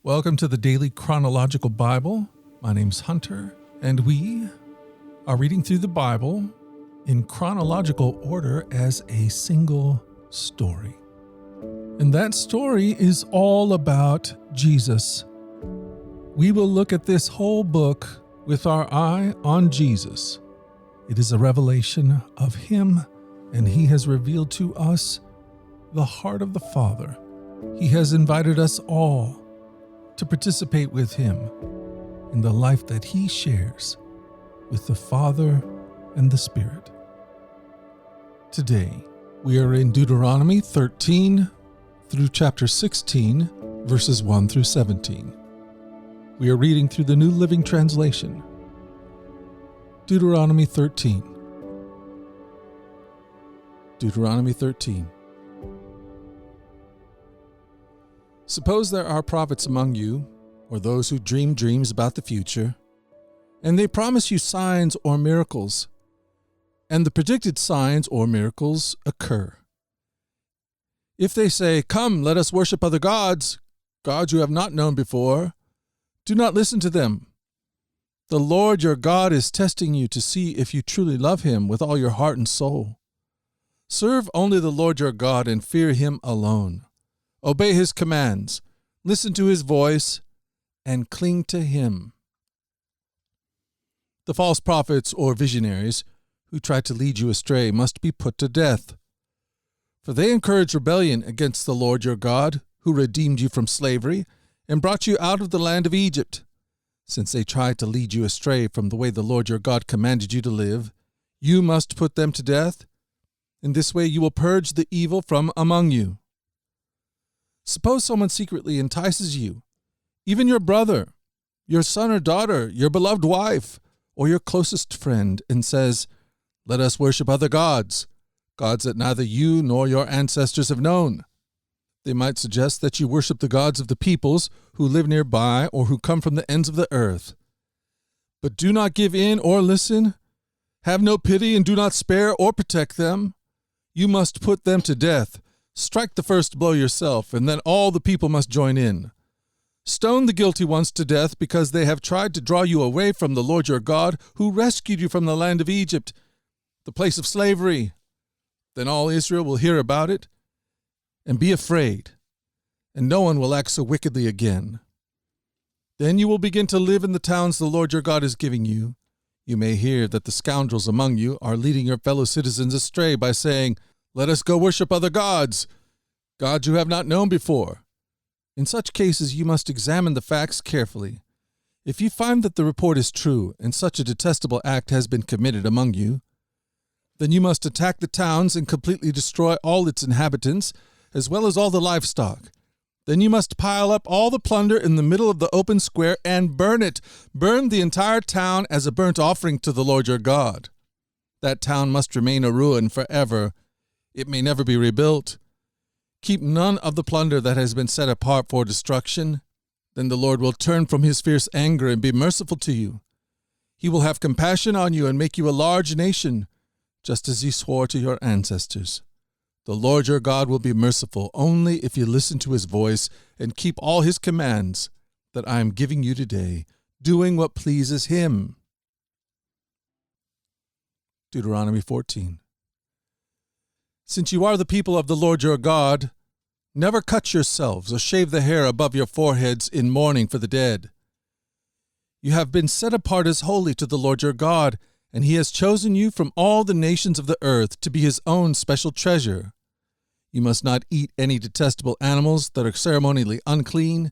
Welcome to the Daily Chronological Bible. My name's Hunter, and we are reading through the Bible in chronological order as a single story. And that story is all about Jesus. We will look at this whole book with our eye on Jesus. It is a revelation of Him, and He has revealed to us the heart of the Father. He has invited us all to participate with Him in the life that He shares with the Father and the Spirit. Today, we are in Deuteronomy 13 through chapter 16, verses 1 through 17. We are reading through the New Living Translation. Deuteronomy 13. Deuteronomy 13. Suppose there are prophets among you, or those who dream dreams about the future, and they promise you signs or miracles, and the predicted signs or miracles occur. If they say, "Come, let us worship other gods, gods you have not known before," do not listen to them. The Lord your God is testing you to see if you truly love Him with all your heart and soul. Serve only the Lord your God and fear Him alone. Obey His commands, listen to His voice, and cling to Him. The false prophets or visionaries who try to lead you astray must be put to death. For they encourage rebellion against the Lord your God, who redeemed you from slavery and brought you out of the land of Egypt. Since they tried to lead you astray from the way the Lord your God commanded you to live, you must put them to death. In this way you will purge the evil from among you. Suppose someone secretly entices you, even your brother, your son or daughter, your beloved wife, or your closest friend, and says, "Let us worship other gods, gods that neither you nor your ancestors have known." They might suggest that you worship the gods of the peoples who live nearby or who come from the ends of the earth. But do not give in or listen. Have no pity and do not spare or protect them. You must put them to death. Strike the first blow yourself, and then all the people must join in. Stone the guilty ones to death because they have tried to draw you away from the Lord your God, who rescued you from the land of Egypt, the place of slavery. Then all Israel will hear about it and be afraid, and no one will act so wickedly again. Then you will begin to live in the towns the Lord your God is giving you. You may hear that the scoundrels among you are leading your fellow citizens astray by saying, "Let us go worship other gods, gods you have not known before." In such cases, you must examine the facts carefully. If you find that the report is true and such a detestable act has been committed among you, then you must attack the towns and completely destroy all its inhabitants, as well as all the livestock. Then you must pile up all the plunder in the middle of the open square and burn it. Burn the entire town as a burnt offering to the Lord your God. That town must remain a ruin forever. It may never be rebuilt. Keep none of the plunder that has been set apart for destruction. Then the Lord will turn from His fierce anger and be merciful to you. He will have compassion on you and make you a large nation, just as He swore to your ancestors. The Lord your God will be merciful only if you listen to His voice and keep all His commands that I am giving you today, doing what pleases Him. Deuteronomy 14. Since you are the people of the Lord your God, never cut yourselves or shave the hair above your foreheads in mourning for the dead. You have been set apart as holy to the Lord your God, and He has chosen you from all the nations of the earth to be His own special treasure. You must not eat any detestable animals that are ceremonially unclean.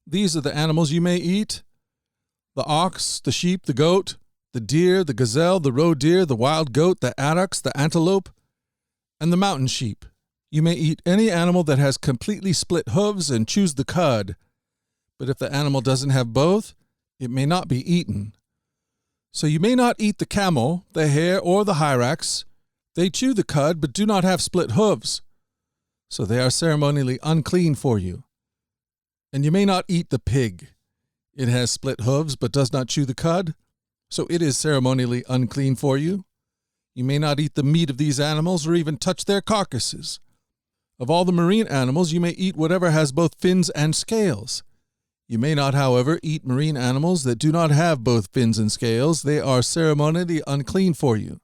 These are the animals you may eat: the ox, the sheep, the goat, the deer, the gazelle, the roe deer, the wild goat, the addox, the antelope, and the mountain sheep. You may eat any animal that has completely split hooves and chews the cud. But if the animal doesn't have both, it may not be eaten. So you may not eat the camel, the hare, or the hyrax. They chew the cud, but do not have split hooves. So they are ceremonially unclean for you. And you may not eat the pig. It has split hooves, but does not chew the cud. So it is ceremonially unclean for you. You may not eat the meat of these animals or even touch their carcasses. Of all the marine animals, you may eat whatever has both fins and scales. You may not, however, eat marine animals that do not have both fins and scales. They are ceremonially unclean for you.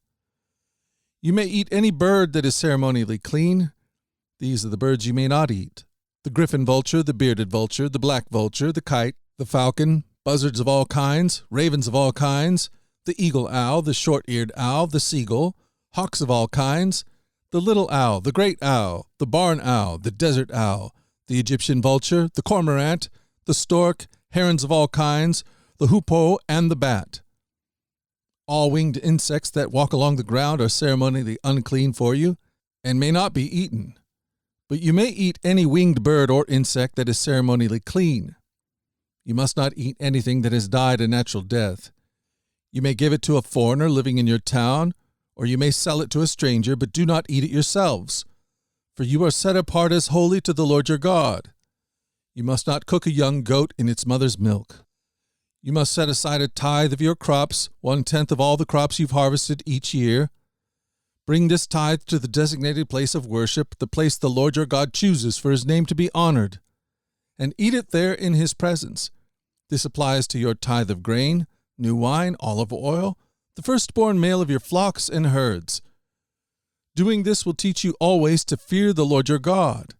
You may eat any bird that is ceremonially clean. These are the birds you may not eat: the griffin vulture, the bearded vulture, the black vulture, the kite, the falcon, buzzards of all kinds, ravens of all kinds, the eagle owl, the short-eared owl, the seagull, hawks of all kinds, the little owl, the great owl, the barn owl, the desert owl, the Egyptian vulture, the cormorant, the stork, herons of all kinds, the hoopoe, and the bat. All winged insects that walk along the ground are ceremonially unclean for you, and may not be eaten. But you may eat any winged bird or insect that is ceremonially clean. You must not eat anything that has died a natural death. You may give it to a foreigner living in your town, or you may sell it to a stranger, but do not eat it yourselves, for you are set apart as holy to the Lord your God. You must not cook a young goat in its mother's milk. You must set aside a tithe of your crops, 1/10 of all the crops you've harvested each year. Bring this tithe to the designated place of worship, the place the Lord your God chooses for his name to be honored, and eat it there in his presence. This applies to your tithe of grain, new wine, olive oil, the firstborn male of your flocks and herds. Doing this will teach you always to fear the Lord your God.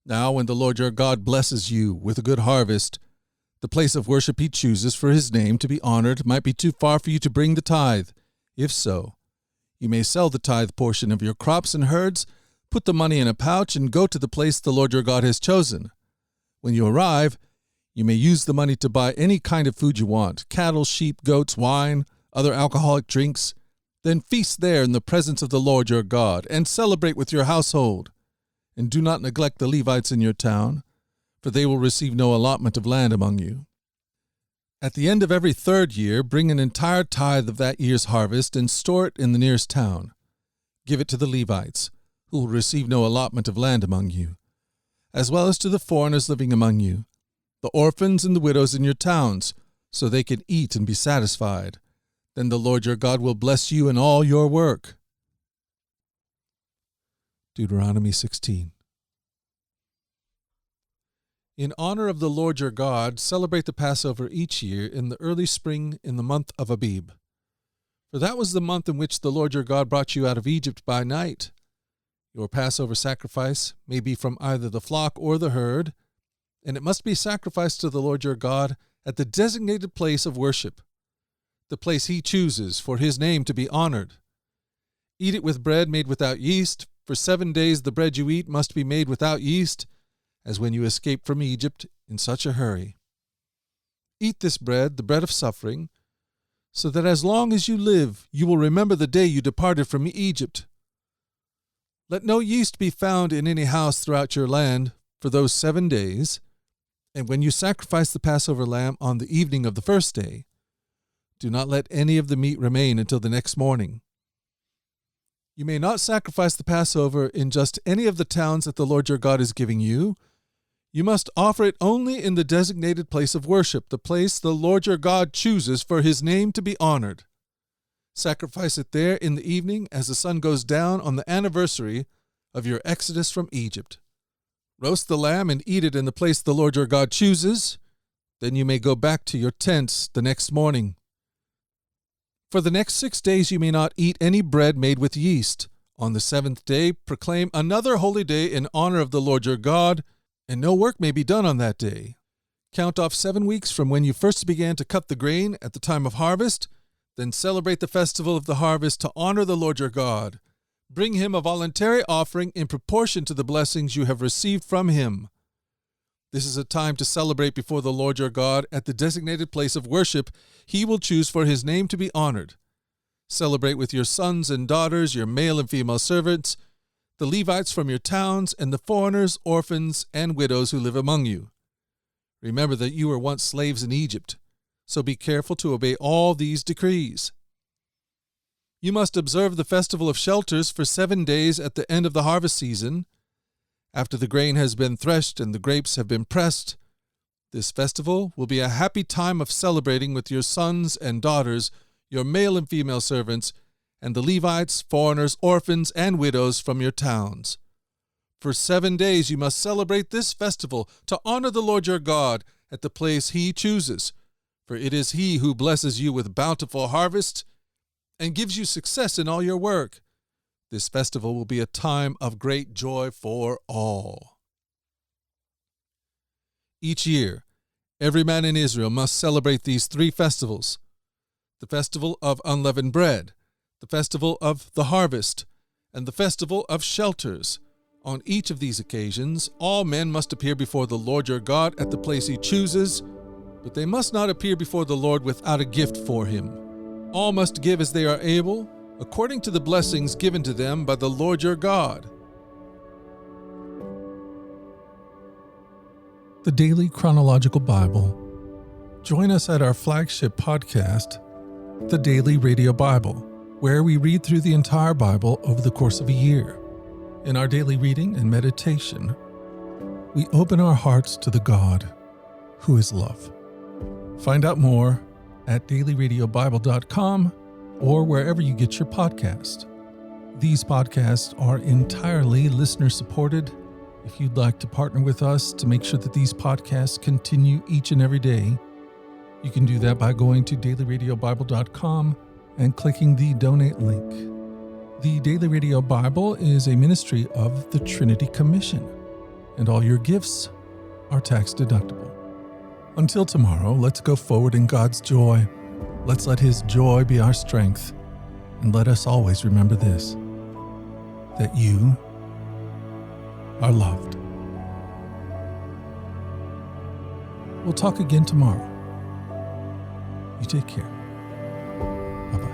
Now, when the Lord your God blesses you with a good harvest, the place of worship he chooses for his name to be honored might be too far for you to bring the tithe. If so, you may sell the tithe portion of your crops and herds, put the money in a pouch, and go to the place the Lord your God has chosen. When you arrive, you may use the money to buy any kind of food you want: cattle, sheep, goats, wine, other alcoholic drinks. Then feast there in the presence of the Lord your God, and celebrate with your household. And do not neglect the Levites in your town, for they will receive no allotment of land among you. At the end of every third year, bring an entire tithe of that year's harvest and store it in the nearest town. Give it to the Levites, who will receive no allotment of land among you, as well as to the foreigners living among you, the orphans and the widows in your towns, so they can eat and be satisfied. Then the Lord your God will bless you in all your work. Deuteronomy 16. In honor of the Lord your God, celebrate the Passover each year in the early spring in the month of Abib. For that was the month in which the Lord your God brought you out of Egypt by night. Your Passover sacrifice may be from either the flock or the herd, and it must be sacrificed to the Lord your God at the designated place of worship, the place he chooses for his name to be honored. Eat it with bread made without yeast. For 7 days the bread you eat must be made without yeast, as when you escaped from Egypt in such a hurry. Eat this bread, the bread of suffering, so that as long as you live, you will remember the day you departed from Egypt. Let no yeast be found in any house throughout your land for those 7 days, and when you sacrifice the Passover lamb on the evening of the first day, do not let any of the meat remain until the next morning. You may not sacrifice the Passover in just any of the towns that the Lord your God is giving you. You must offer it only in the designated place of worship, the place the Lord your God chooses for his name to be honored. Sacrifice it there in the evening as the sun goes down on the anniversary of your exodus from Egypt. Roast the lamb and eat it in the place the Lord your God chooses. Then you may go back to your tents the next morning. For the next 6 days you may not eat any bread made with yeast. On the 7th day proclaim another holy day in honor of the Lord your God, and no work may be done on that day. Count off 7 weeks from when you first began to cut the grain at the time of harvest, then celebrate the festival of the harvest to honor the Lord your God. Bring him a voluntary offering in proportion to the blessings you have received from him. This is a time to celebrate before the Lord your God at the designated place of worship he will choose for his name to be honored. Celebrate with your sons and daughters, your male and female servants, the Levites from your towns, and the foreigners, orphans, and widows who live among you. Remember that you were once slaves in Egypt, so be careful to obey all these decrees. You must observe the festival of shelters for 7 days at the end of the harvest season, after the grain has been threshed and the grapes have been pressed. This festival will be a happy time of celebrating with your sons and daughters, your male and female servants, and the Levites, foreigners, orphans, and widows from your towns. For 7 days you must celebrate this festival to honor the Lord your God at the place he chooses, for it is he who blesses you with bountiful harvest and gives you success in all your work. This festival will be a time of great joy for all. Each year, every man in Israel must celebrate these 3 festivals: the festival of unleavened bread, the festival of the harvest, and the festival of shelters. On each of these occasions, all men must appear before the Lord your God at the place he chooses, but they must not appear before the Lord without a gift for him. All must give as they are able, according to the blessings given to them by the Lord your God. The Daily Chronological Bible. Join us at our flagship podcast, The Daily Radio Bible, where we read through the entire Bible over the course of a year. In our daily reading and meditation, we open our hearts to the God who is love. Find out more at dailyradiobible.com or wherever you get your podcast. These podcasts are entirely listener-supported. If you'd like to partner with us to make sure that these podcasts continue each and every day, you can do that by going to dailyradiobible.com and clicking the donate link. The Daily Radio Bible is a ministry of the Trinity Commission, and all your gifts are tax deductible. Until tomorrow, let's go forward in God's joy. Let's let His joy be our strength, and let us always remember this, that you are loved. We'll talk again tomorrow. You take care. Bye-bye.